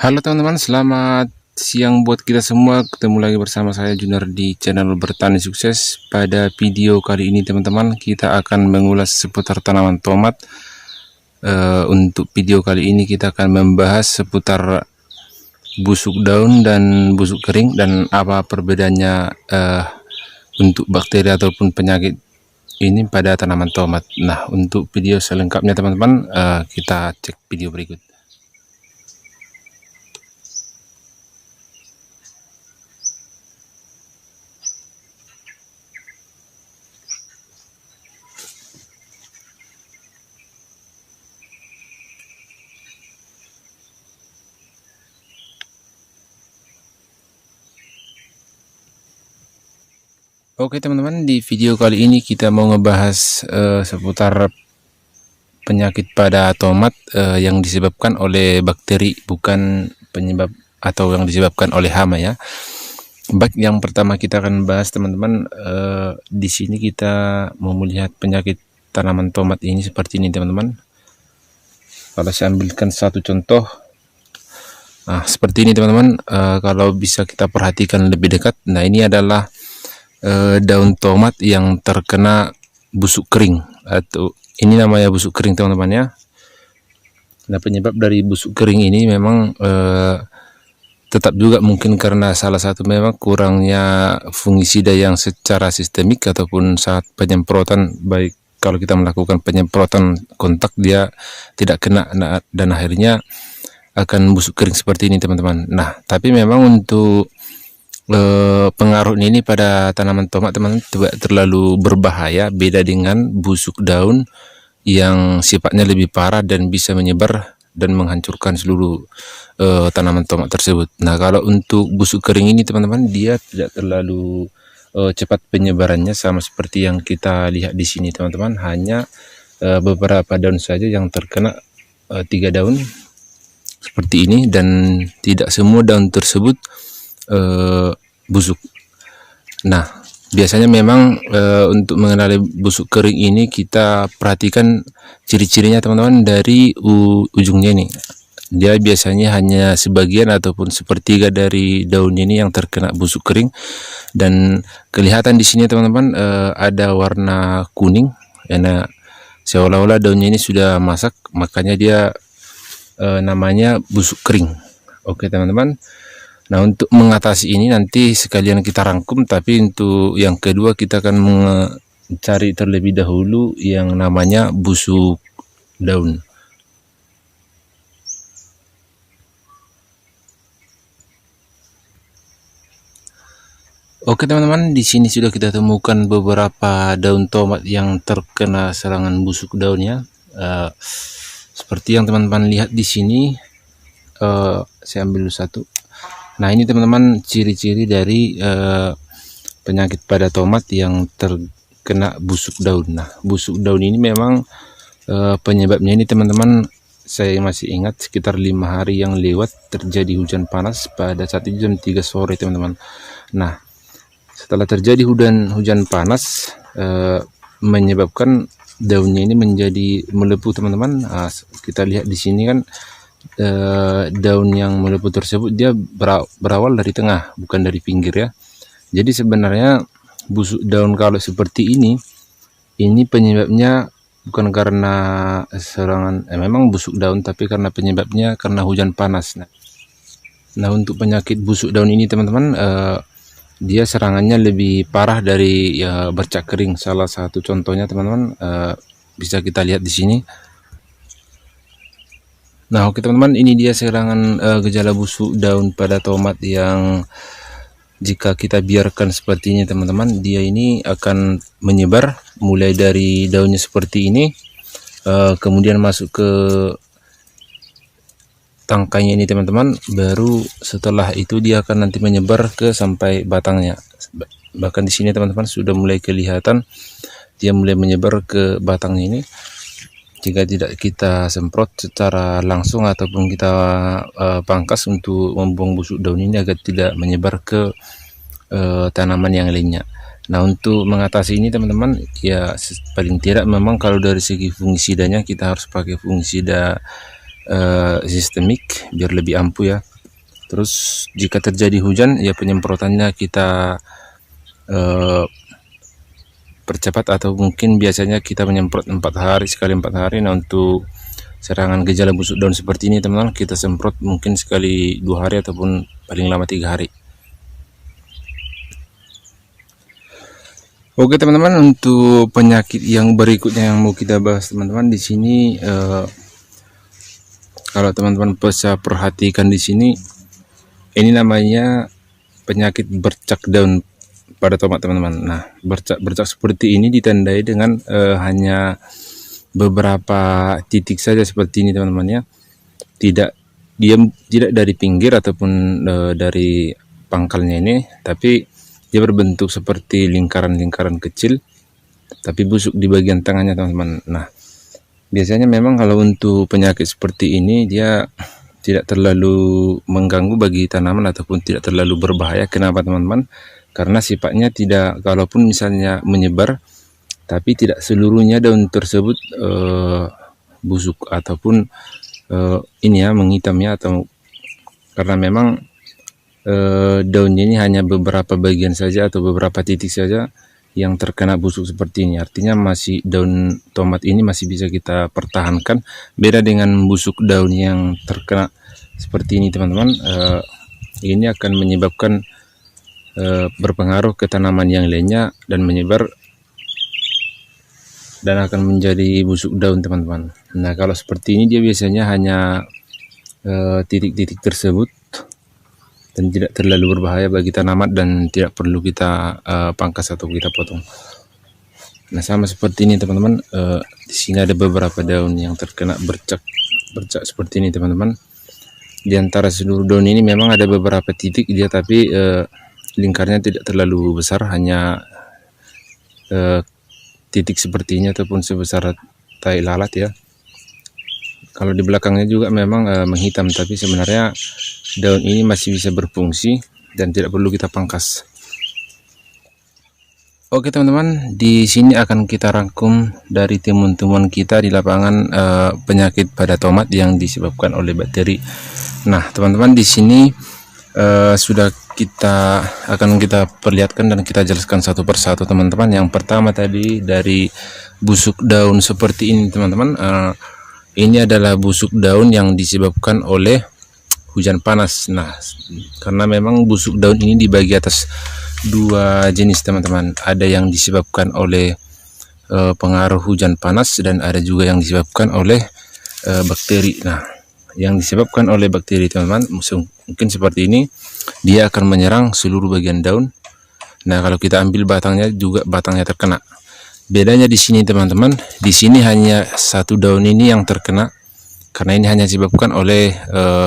Halo teman-teman, selamat siang buat kita semua. Ketemu lagi bersama saya Junar di channel Bertani Sukses. Pada video kali ini teman-teman, kita akan mengulas seputar tanaman tomat. Untuk video kali ini kita akan membahas seputar busuk daun dan busuk kering dan apa perbedaannya untuk bakteri ataupun penyakit ini pada tanaman tomat. Nah, untuk video selengkapnya teman-teman, kita cek video berikut. Oke teman-teman, di video kali ini kita mau ngebahas seputar penyakit pada tomat yang disebabkan oleh bakteri, bukan penyebab atau yang disebabkan oleh hama ya. Baik, yang pertama kita akan bahas teman-teman, di sini kita mau melihat penyakit tanaman tomat ini seperti ini teman-teman. Kalau saya ambilkan satu contoh, nah seperti ini teman-teman. Kalau bisa kita perhatikan lebih dekat, nah ini adalah daun tomat yang terkena busuk kering, atau ini namanya busuk kering teman-teman ya. Nah, penyebab dari busuk kering ini memang tetap juga mungkin karena salah satu memang kurangnya fungisida yang secara sistemik ataupun saat penyemprotan, baik kalau kita melakukan penyemprotan kontak dia tidak kena, dan akhirnya akan busuk kering seperti ini teman-teman. Nah, tapi memang untuk pengaruhnya ini pada tanaman tomat teman-teman tidak terlalu berbahaya, beda dengan busuk daun yang sifatnya lebih parah dan bisa menyebar dan menghancurkan seluruh tanaman tomat tersebut. Nah, kalau untuk busuk kering ini teman-teman, dia tidak terlalu cepat penyebarannya, sama seperti yang kita lihat di sini teman-teman. Hanya beberapa daun saja yang terkena, 3 daun seperti ini, dan tidak semua daun tersebut busuk. Nah, biasanya memang untuk mengenali busuk kering ini kita perhatikan ciri-cirinya teman-teman dari ujungnya ini. Dia biasanya hanya sebagian ataupun sepertiga dari daunnya ini yang terkena busuk kering, dan kelihatan di sini teman-teman ada warna kuning karena seolah-olah daunnya ini sudah masak, makanya dia namanya busuk kering. Oke teman-teman. Nah, untuk mengatasi ini nanti sekalian kita rangkum, tapi untuk yang kedua kita akan mencari terlebih dahulu yang namanya busuk daun. Oke teman-teman, di sini sudah kita temukan beberapa daun tomat yang terkena serangan busuk daunnya. Seperti yang teman-teman lihat di sini, saya ambil satu. Nah, ini teman-teman ciri-ciri dari penyakit pada tomat yang terkena busuk daun. Nah, busuk daun ini memang penyebabnya ini teman-teman, saya masih ingat sekitar 5 hari yang lewat terjadi hujan panas pada saat itu jam 3 sore teman-teman. Nah, setelah terjadi hujan panas menyebabkan daunnya ini menjadi melepuh teman-teman. Nah, kita lihat di sini kan daun yang melepuh tersebut dia berawal dari tengah, bukan dari pinggir ya. Jadi sebenarnya busuk daun kalau seperti ini penyebabnya bukan karena serangan memang busuk daun, tapi karena penyebabnya karena hujan panas. Nah, untuk penyakit busuk daun ini teman-teman, dia serangannya lebih parah dari bercak kering. Salah satu contohnya teman-teman bisa kita lihat di sini. Nah, oke teman-teman, ini dia serangan gejala busuk daun pada tomat yang jika kita biarkan seperti ini teman-teman, dia ini akan menyebar mulai dari daunnya seperti ini, kemudian masuk ke tangkainya ini teman-teman, baru setelah itu dia akan nanti menyebar ke sampai batangnya. Bahkan di sini teman-teman sudah mulai kelihatan dia mulai menyebar ke batangnya ini. Jika tidak kita semprot secara langsung ataupun kita pangkas untuk membuang busuk daun ini agar tidak menyebar ke tanaman yang lainnya. Nah, untuk mengatasi ini teman-teman, ya paling tidak memang kalau dari segi fungisidanya kita harus pakai fungisida sistemik biar lebih ampuh ya. Terus jika terjadi hujan, ya penyemprotannya kita percepat, atau mungkin biasanya kita menyemprot 4 hari sekali 4 hari. Nah, untuk serangan gejala busuk daun seperti ini teman-teman, kita semprot mungkin sekali 2 hari ataupun paling lama 3 hari. Oke teman-teman, untuk penyakit yang berikutnya yang mau kita bahas teman-teman di sini, kalau teman-teman bisa perhatikan di sini, ini namanya penyakit bercak daun pada tomat teman-teman. Nah, bercak seperti ini ditandai dengan hanya beberapa titik saja seperti ini teman-teman ya. Tidak dari pinggir ataupun dari pangkalnya ini, tapi dia berbentuk seperti lingkaran-lingkaran kecil, tapi busuk di bagian tengahnya teman-teman. Nah, biasanya memang kalau untuk penyakit seperti ini dia tidak terlalu mengganggu bagi tanaman ataupun tidak terlalu berbahaya. Kenapa teman-teman? Karena sifatnya tidak, kalaupun misalnya menyebar, tapi tidak seluruhnya daun tersebut busuk ataupun ini ya menghitam ya, atau karena memang daunnya ini hanya beberapa bagian saja atau beberapa titik saja yang terkena busuk seperti ini. Artinya masih daun tomat ini masih bisa kita pertahankan. Beda dengan busuk daun yang terkena seperti ini teman-teman, ini akan menyebabkan berpengaruh ke tanaman yang lainnya dan menyebar dan akan menjadi busuk daun teman-teman. Nah, kalau seperti ini dia biasanya hanya titik-titik tersebut dan tidak terlalu berbahaya bagi tanaman dan tidak perlu kita pangkas atau kita potong. Nah, sama seperti ini teman-teman, di sini ada beberapa daun yang terkena bercak seperti ini teman-teman. Di antara seluruh daun ini memang ada beberapa titik dia, tapi lingkarnya tidak terlalu besar, hanya titik seperti ini ataupun sebesar tai lalat ya. Kalau di belakangnya juga memang menghitam, tapi sebenarnya daun ini masih bisa berfungsi dan tidak perlu kita pangkas. Oke teman-teman, di sini akan kita rangkum dari temuan-temuan kita di lapangan penyakit pada tomat yang disebabkan oleh bakteri. Nah teman-teman, di sini sudah akan kita perlihatkan dan kita jelaskan satu persatu teman-teman. Yang pertama tadi dari busuk daun seperti ini teman-teman, ini adalah busuk daun yang disebabkan oleh hujan panas. Nah, karena memang busuk daun ini dibagi atas dua jenis teman-teman. Ada yang disebabkan oleh pengaruh hujan panas dan ada juga yang disebabkan oleh bakteri. Nah, yang disebabkan oleh bakteri teman-teman mungkin seperti ini, dia akan menyerang seluruh bagian daun. Nah, kalau kita ambil batangnya juga batangnya terkena. Bedanya di sini teman-teman, di sini hanya satu daun ini yang terkena karena ini hanya disebabkan oleh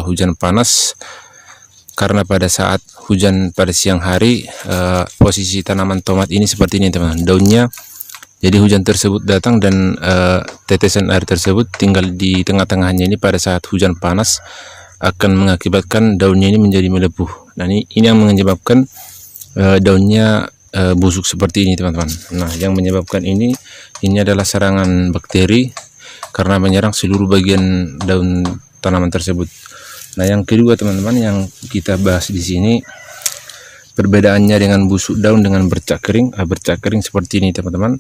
hujan panas. Karena pada saat hujan pada siang hari, posisi tanaman tomat ini seperti ini teman-teman, daunnya. Jadi hujan tersebut datang dan tetesan air tersebut tinggal di tengah-tengahnya ini. Pada saat hujan panas akan mengakibatkan daunnya ini menjadi melepuh. Nah, ini yang menyebabkan daunnya busuk seperti ini teman-teman. Nah, yang menyebabkan ini adalah serangan bakteri karena menyerang seluruh bagian daun tanaman tersebut. Nah, yang kedua teman-teman yang kita bahas di sini, perbedaannya dengan busuk daun dengan bercak kering. Bercak kering seperti ini teman-teman,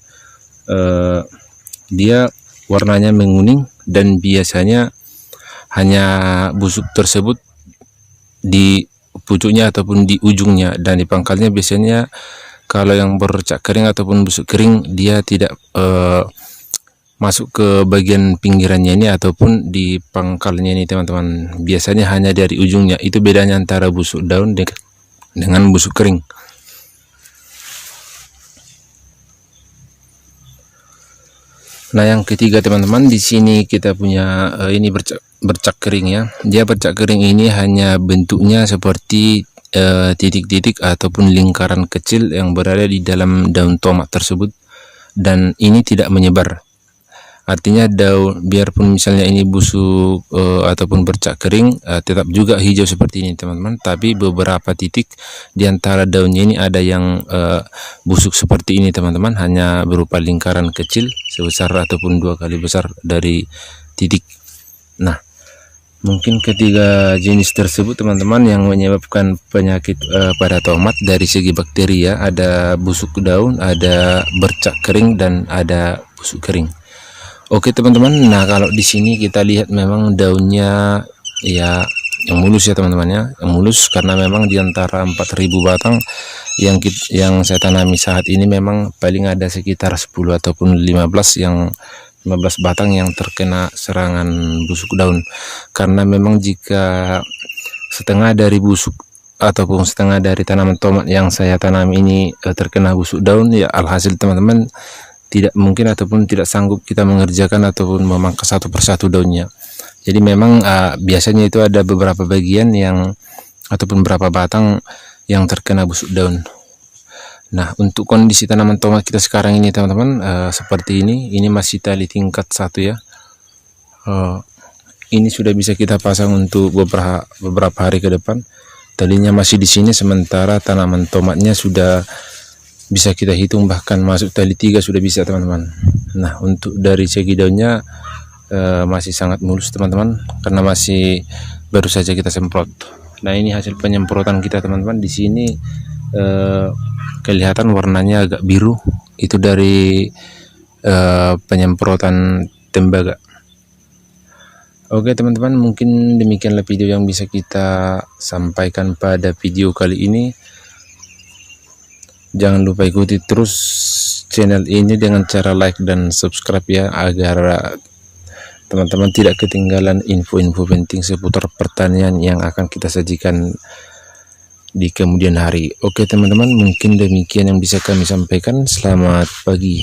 dia warnanya menguning dan biasanya hanya busuk tersebut di pucuknya ataupun di ujungnya, dan di pangkalnya biasanya kalau yang bercak kering ataupun busuk kering dia tidak masuk ke bagian pinggirannya ini ataupun di pangkalnya ini teman-teman, biasanya hanya dari ujungnya. Itu bedanya antara busuk daun dengan busuk kering. Nah, yang ketiga teman-teman, di sini kita punya ini bercak kering ya. Dia bercak kering ini hanya bentuknya seperti titik-titik ataupun lingkaran kecil yang berada di dalam daun tomat tersebut, dan ini tidak menyebar. Artinya daun, biarpun misalnya ini busuk ataupun bercak kering, tetap juga hijau seperti ini teman-teman. Tapi beberapa titik di antara daunnya ini ada yang busuk seperti ini teman-teman, hanya berupa lingkaran kecil sebesar ataupun 2 kali besar dari titik. Nah, Mungkin ketiga jenis tersebut teman-teman yang menyebabkan penyakit pada tomat dari segi bakteri ya, ada busuk daun, ada bercak kering, dan ada busuk kering. Oke teman-teman, nah kalau di sini kita lihat memang daunnya ya yang mulus ya teman-teman ya, yang mulus karena memang diantara 4.000 batang yang saya tanami saat ini memang paling ada sekitar 10 ataupun 15 batang yang terkena serangan busuk daun. Karena memang jika setengah dari busuk ataupun setengah dari tanaman tomat yang saya tanam ini terkena busuk daun, ya alhasil teman-teman tidak mungkin ataupun tidak sanggup kita mengerjakan ataupun memangkas satu persatu daunnya. Jadi memang biasanya itu ada beberapa bagian yang ataupun beberapa batang yang terkena busuk daun. Nah, untuk kondisi tanaman tomat kita sekarang ini teman-teman seperti ini masih tali tingkat 1 ya. Ini sudah bisa kita pasang untuk beberapa hari ke depan. Talinya masih di sini, sementara tanaman tomatnya sudah bisa kita hitung bahkan masuk tali 3 sudah bisa teman-teman. Nah, untuk dari segi daunnya masih sangat mulus teman-teman karena masih baru saja kita semprot. Nah, ini hasil penyemprotan kita teman-teman. Di sini kelihatan warnanya agak biru, itu dari penyemprotan tembaga. Oke teman-teman, mungkin demikianlah video yang bisa kita sampaikan pada video kali ini. Jangan lupa ikuti terus channel ini dengan cara like dan subscribe ya, agar teman-teman tidak ketinggalan info-info penting seputar pertanian yang akan kita sajikan di kemudian hari. Oke teman-teman, mungkin demikian yang bisa kami sampaikan. Selamat pagi.